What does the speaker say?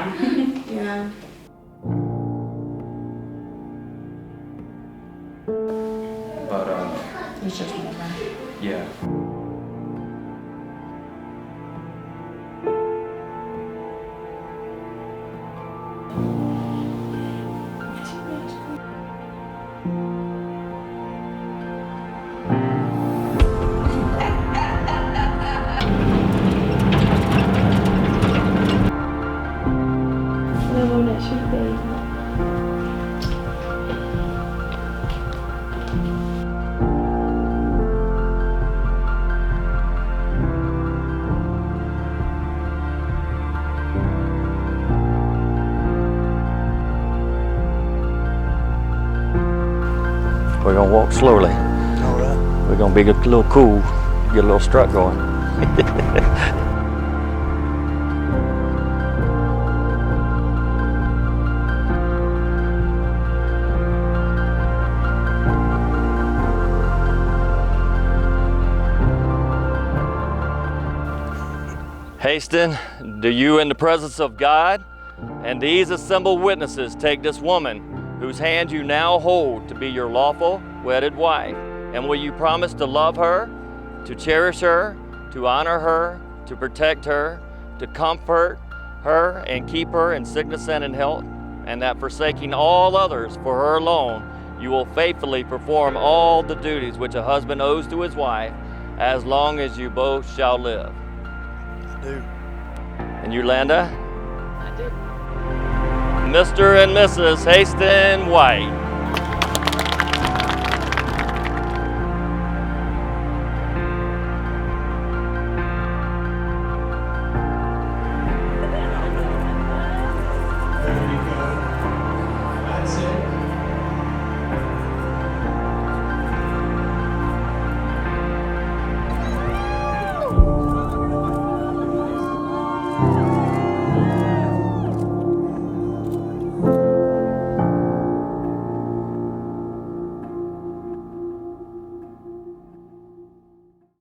Yeah. But It's just whatever. yeah. The one it should be. We're gonna walk slowly. All right. We're gonna be a little cool, get a little strut going. Hasten, do you in the presence of God and these assembled witnesses take this woman whose hand you now hold to be your lawful wedded wife? And will you promise to love her, to cherish her, to honor her, to protect her, to comfort her and keep her in sickness and in health, and that forsaking all others for her alone, you will faithfully perform all the duties which a husband owes to his wife as long as you both shall live? I do. And Yolanda? I do. Mr. and Mrs. Hasten White.